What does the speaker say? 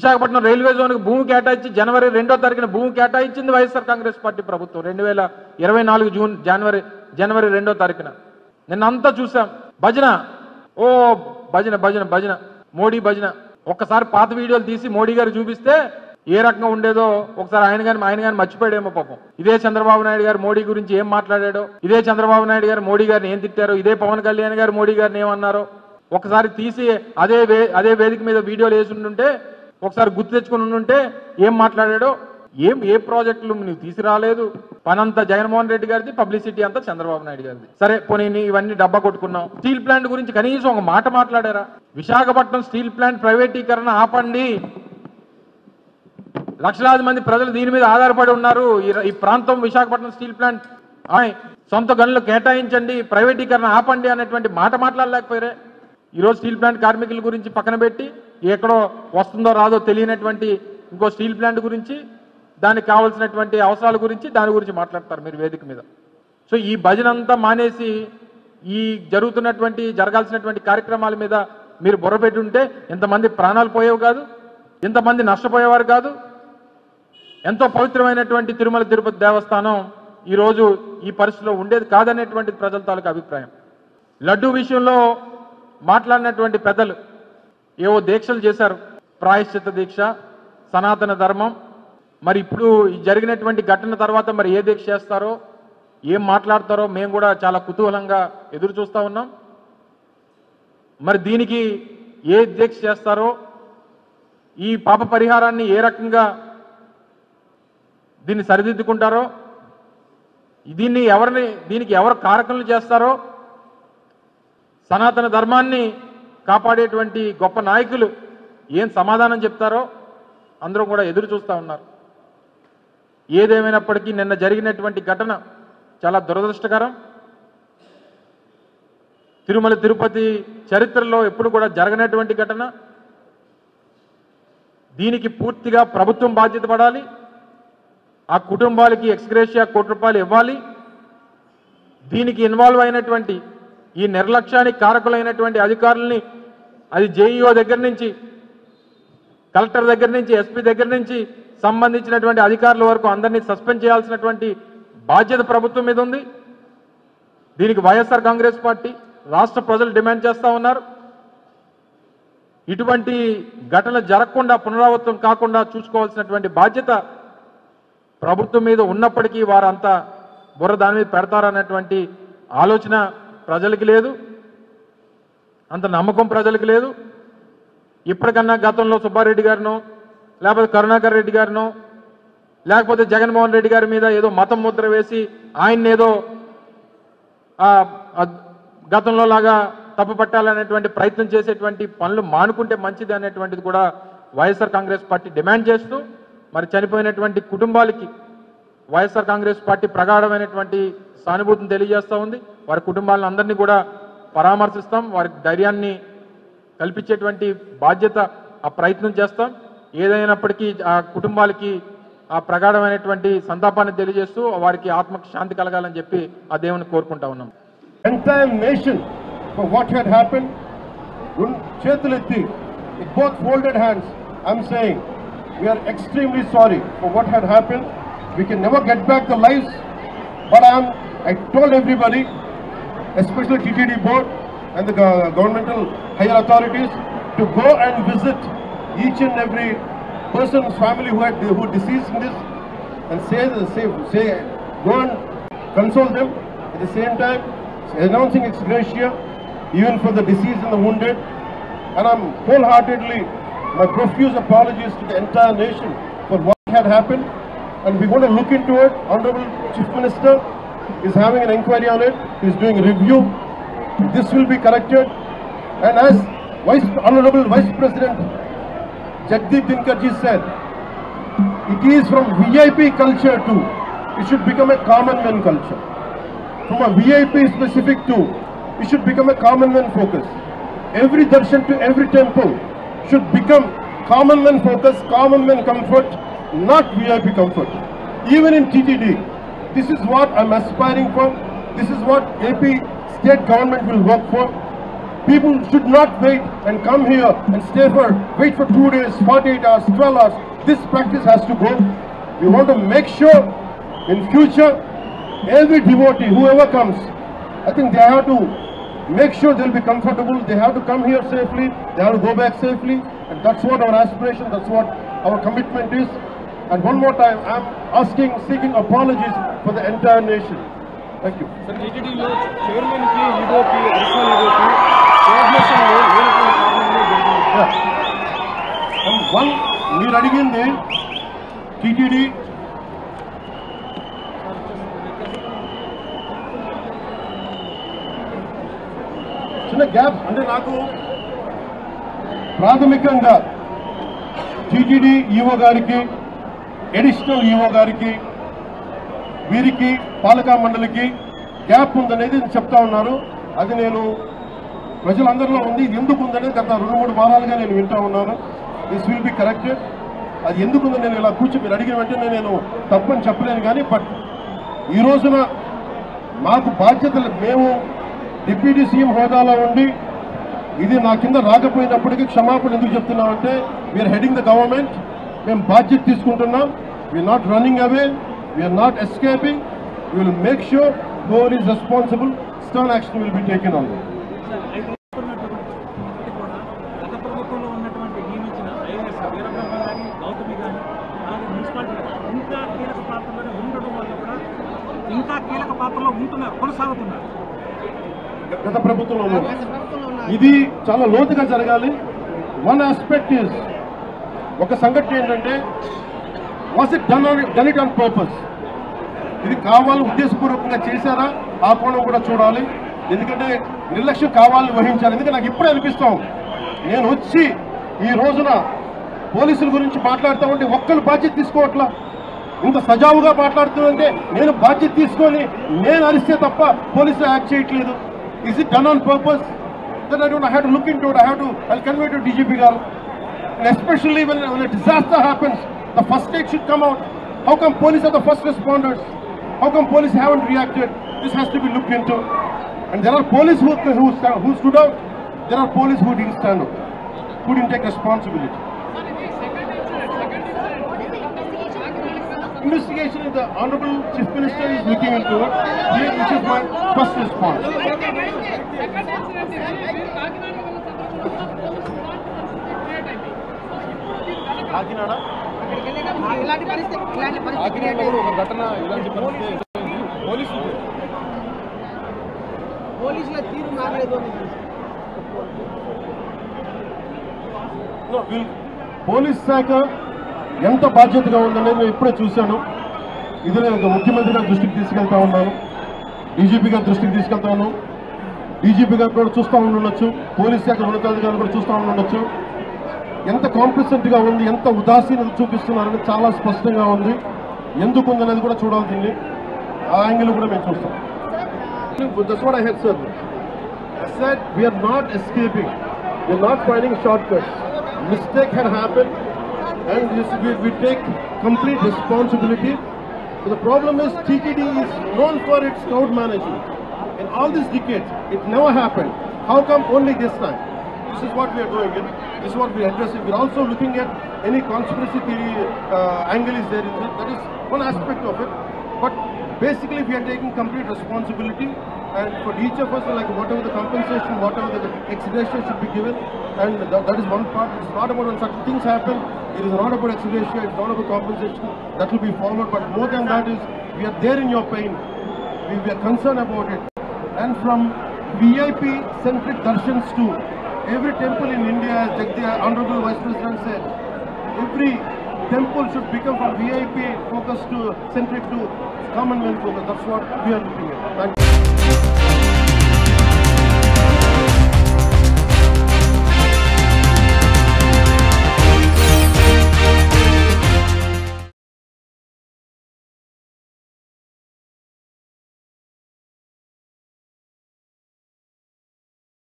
Visakhapatnam railway జోన్కి భూమి కేటాయించి జనవరి 2వ తారీఖున భూమి కేటాయించింది వైఎస్ఆర్ కాంగ్రెస్ పార్టీ ప్రభుత్వం 2024 జనవరి 2వ తారీఖున. నిన్నంతా చూసాం భజన, ఓ భజన భజన భజన, మోడీ భజన. ఒక్కసారి పాత వీడియోలు తీసి మోడీ గారు చూపిస్తే ఏ రకంగా ఉండేదో ఒకసారి ఆయన కానీ మర్చిపోయాడేమో పాపం. ఇదే చంద్రబాబు నాయుడు గారు మోడీ గురించి ఏం మాట్లాడాడో, ఇదే చంద్రబాబు నాయుడు గారు మోడీ గారిని ఏం తిట్టారో, ఇదే పవన్ కళ్యాణ్ గారు మోడీ గారిని ఏమన్నారో ఒకసారి తీసి అదే వేదిక మీద వీడియోలు వేసి ఉంటుంటే ఒకసారి గుర్తు తెచ్చుకుని ఉంటే ఏం మాట్లాడాడో, ఏ ప్రాజెక్టులు నువ్వు తీసుకురాలేదు. పనంతా జగన్మోహన్ రెడ్డి గారిది, పబ్లిసిటీ అంతా చంద్రబాబు నాయుడు గారిది. సరే పోనీ ఇవన్నీ డబ్బా కొట్టుకున్నాం. స్టీల్ ప్లాంట్ గురించి కనీసం ఒక మాట మాట్లాడారా? విశాఖపట్నం స్టీల్ ప్లాంట్ ప్రైవేటీకరణ ఆపండి, లక్షలాది మంది ప్రజలు దీని మీద ఆధారపడి ఉన్నారు. ఈ ప్రాంతం విశాఖపట్నం స్టీల్ ప్లాంట్ సొంత గనులు కేటాయించండి, ప్రైవేటీకరణ ఆపండి అనేటువంటి మాట మాట్లాడలేకపోయారే. ఈరోజు స్టీల్ ప్లాంట్ కార్మికుల గురించి పక్కన పెట్టి ఎక్కడో వస్తుందో రాదో తెలియనటువంటి ఇంకో స్టీల్ ప్లాంట్ గురించి, దానికి కావాల్సినటువంటి అవసరాల గురించి దాని గురించి మాట్లాడతారు మీరు వేదిక మీద. సో ఈ భజన అంతా మానేసి ఈ జరగాల్సినటువంటి కార్యక్రమాల మీద మీరు బుర్రపెట్టి ఉంటే ఇంతమంది ప్రాణాలు పోయేవి కాదు, ఇంతమంది నష్టపోయేవారు కాదు. ఎంతో పవిత్రమైనటువంటి తిరుమల తిరుపతి దేవస్థానం ఈరోజు ఈ పరిస్థితిలో ఉండేది కాదనేటువంటి ప్రజల తాలూకు అభిప్రాయం. లడ్డూ విషయంలో మాట్లాడినటువంటి పెద్దలు ఏవో దీక్షలు చేశారు, ప్రాయశ్చిత్త దీక్ష, సనాతన ధర్మం. మరి ఇప్పుడు జరిగినటువంటి ఘటన తర్వాత మరి ఏ దీక్ష చేస్తారో, ఏం మాట్లాడతారో మేము కూడా చాలా కుతూహలంగా ఎదురు చూస్తూ ఉన్నాం. మరి దీనికి ఏ దీక్ష చేస్తారో, ఈ పాప పరిహారాన్ని ఏ రకంగా దీన్ని సరిదిద్దుకుంటారో, దీనికి ఎవరు కారకులు చేస్తారో, సనాతన ధర్మాన్ని కాపాడేటువంటి గొప్ప నాయకులు ఏం సమాధానం చెప్తారో అందరూ కూడా ఎదురు చూస్తూ ఉన్నారు. ఏదేమైనప్పటికీ నిన్న జరిగినటువంటి ఘటన చాలా దురదృష్టకరం. తిరుమల తిరుపతి చరిత్రలో ఎప్పుడు కూడా జరగనటువంటి ఘటన. దీనికి పూర్తిగా ప్రభుత్వం బాధ్యత పడాలి. ఆ కుటుంబాలకి ఎక్స్గ్రేషియా ₹1 ఇవ్వాలి. దీనికి ఇన్వాల్వ్ అయినటువంటి ఈ నిర్లక్ష్యానికి కారకులైనటువంటి అధికారుల్ని, అది జేఈఓ దగ్గర నుంచి, కలెక్టర్ దగ్గర నుంచి, ఎస్పీ దగ్గర నుంచి సంబంధించినటువంటి అధికారుల వరకు అందరినీ సస్పెండ్ చేయాల్సినటువంటి బాధ్యత ప్రభుత్వం మీద ఉంది. దీనికి వైఎస్ఆర్ కాంగ్రెస్ పార్టీ, రాష్ట్ర ప్రజలు డిమాండ్ చేస్తూ ఉన్నారు. ఇటువంటి ఘటన జరగకుండా, పునరావృతం కాకుండా చూసుకోవాల్సినటువంటి బాధ్యత ప్రభుత్వం మీద ఉన్నప్పటికీ వారంతా బుర్ర దాని మీద పెడతారన్నటువంటి ఆలోచన ప్రజలకి లేదు, అంత నమ్మకం ప్రజలకి లేదు. ఇప్పటికన్నా గతంలో సుబ్బారెడ్డి గారినో, లేకపోతే కరుణాకర్ రెడ్డి గారినో, లేకపోతే జగన్మోహన్ రెడ్డి గారి మీద ఏదో మతం ముద్ర వేసి ఆయన్నేదో గతంలో లాగా తప్పుపట్టాలనేటువంటి ప్రయత్నం చేసేటువంటి పనులు మానుకుంటే మంచిది అనేటువంటిది కూడా వైఎస్ఆర్ కాంగ్రెస్ పార్టీ డిమాండ్ చేస్తూ, మరి చనిపోయినటువంటి కుటుంబాలకి వైఎస్ఆర్ కాంగ్రెస్ పార్టీ ప్రగాఢమైనటువంటి సానుభూతిని తెలియజేస్తూ ఉంది. వారి కుటుంబాలను అందరినీ కూడా పరామర్శిస్తాం, వారికి ధైర్యాన్ని కల్పించేటువంటి బాధ్యత, ఆ ప్రయత్నం చేస్తాం. ఏదైనప్పటికీ ఆ కుటుంబాలకి ఆ ప్రగాఢమైనటువంటి సంతాపాన్ని తెలియజేస్తూ వారికి ఆత్మకు శాంతి కలగాలని చెప్పి ఆ దేవుని కోరుకుంటా ఉన్నాం. Entire nation for what had happened, Chetuletti, with both folded hands, I'm saying we are extremely sorry for what had happened. We can never get back the lives, but I told everybody, especially TTD board and the governmental higher authorities, to go and visit each and every person's family who deceased in this, and say go and console them. At the same time, announcing ex gratia even for the deceased and the wounded. And I'm wholeheartedly, my profuse apologies to the entire nation for what had happened. And we're going to look into it. Honorable Chief Minister is having an inquiry on it. He's doing a review. This will be corrected. And as Honorable Vice President Jagdeep Dhinkarji said, it is from VIP culture to, it should become a common man culture. From a VIP specific to, it should become a common man focus. Every darshan to every temple should become common man focus, common man comfort, not VIP comfort. Even in TTD, this is what I'm aspiring for. This is what AP state government will work for. People should not wait and come here and wait for 2 days, 48 hours, 12 hours. This practice has to go. We want to make sure in future, every devotee, whoever comes, I think they have to make sure they'll be comfortable. They have to come here safely. They have to go back safely. And that's what our aspiration, that's what our commitment is. And one more time, I'm seeking apologies for the entire nation. Thank you. Sir, TTDలో chairman కి ఈగోకి additional ఈగోకి coordination లో ఏలైన కారణంలో జరిగింది. One మీరు అడిగింది TTD చిన్న gap అంటే నాకు ప్రాథమికంగా టీటీడీ ఈఓ గారికి అడిషనల్ ఈఓ గారికి వీరికి పాలకా మండలికి గ్యాప్ ఉందనేది చెప్తా ఉన్నారు. అది నేను ప్రజలందరిలో ఉంది. ఇది ఎందుకు ఉందనేది గత 2-3 వారాలుగా నేను వింటా ఉన్నాను. This will be corrected. అది ఎందుకు ఉందని నేను ఇలా మీరు అడిగిన వెంటనే నేను తప్పని చెప్పలేను. కానీ బట్ ఈ రోజున మాకు బాధ్యతలు, మేము డిప్యూటీ సీఎం హోదాలో ఉండి ఇది నా కింద రాకపోయినప్పటికీ క్షమాపణ ఎందుకు చెప్తున్నామంటే వీఆర్ హెడింగ్ ద గవర్నమెంట్. మేము బాధ్యత తీసుకుంటున్నాం. We're not running away, we're not escaping. We will make sure whoever is responsible, stern action will be taken on them. గత ప్రభుత్వంలో ఉన్నటువంటి నియమించిన ఐఏఎస్ వీరబ్రహ్మ కానీ గౌతమి కానీ అలాగే మున్సిపాలిటీ ఇంకా కీలక పాత్రలోనే ఉండడం వల్ల కూడా ఇంకా కీలక పాత్రలో ఉంటున్నారు, కొనసాగుతున్నారు. గత ప్రభుత్వంలో ఇది చాలా లోతుగా జరగాలి. వన్ ఆస్పెక్ట్ ఈజ్, ఒక సంఘటన ఏంటంటే was it done it on purpose. ఇది కావాలి ఉద్దేశపూర్వకంగా చేశారా ఆ కోణం కూడా చూడాలి. ఎందుకంటే నిర్లక్ష్యం కావాలని వహించాలి. ఎందుకంటే నాకు ఇప్పుడే అనిపిస్తాం, నేను వచ్చి ఈ రోజున పోలీసుల గురించి మాట్లాడుతూ ఉంటే ఒక్కరు బాధ్యత తీసుకోవట్లా. ఇంత సజావుగా మాట్లాడుతుందంటే నేను బాధ్యత తీసుకొని నేను అరిస్తే తప్ప పోలీసులు యాక్ట్ చేయట్లేదు. Is it done on purpose? Then I have to look into it. I'll convey to DGP గారు. And especially when a disaster happens, the first aid should come out. How come police are the first responders? How come police haven't reacted? This has to be looked into. And there are police who stood out. There are police who didn't stand up, who didn't take responsibility. Investigation is the Honorable Chief Minister is looking into it. This is my first response. ఒక ఘటన ఇలాంటి పోలీసుల తీరు మారలేదు. Police శాఖ ఎంత బాధ్యతగా ఉందనేది నేను ఇప్పుడే చూశాను. ఇది నేను ముఖ్యమంత్రి గారి దృష్టికి తీసుకెళ్తా ఉన్నాను, డీజీపీ గారి దృష్టికి తీసుకెళ్తాను. డీజీపీ గారు కూడా చూస్తూ ఉండొచ్చు, పోలీస్ శాఖ ఉన్నతాధికారులు కూడా చూస్తూ ఉండొచ్చు. ఎంత కాంప్లిసెంట్గా ఉంది, ఎంత ఉదాసీనత చూపిస్తున్నారని చాలా స్పష్టంగా ఉంది. ఎందుకు ఉందనేది కూడా చూడాల్సింది. ఆ యాంగిల్ కూడా మేము చూస్తాం. That's what I had said. I said we are not escaping. We are not finding shortcuts. Mistake had happened, and we take complete responsibility. So the problem is TTD is known for its crowd management. In all these decades, it never happened. How come only this time? This is what we are doing. This is what we are addressing. We are also looking at any conspiracy theory angle is there. That is one aspect of it. But basically, we are taking complete responsibility, and for each of us, like whatever the compensation, whatever the ex-gratia should be given, and that is one part. It's not about when such things happen. It is not about ex-gratia. It's not about compensation. That will be followed. But more than that is, we are there in your pain. We are concerned about it. And from VIP-centric darshans to every temple in India, as the Honorable Vice President said, every temple should become from VIP focus to centric to Commonwealth focus. That's what we are looking at. Thank you.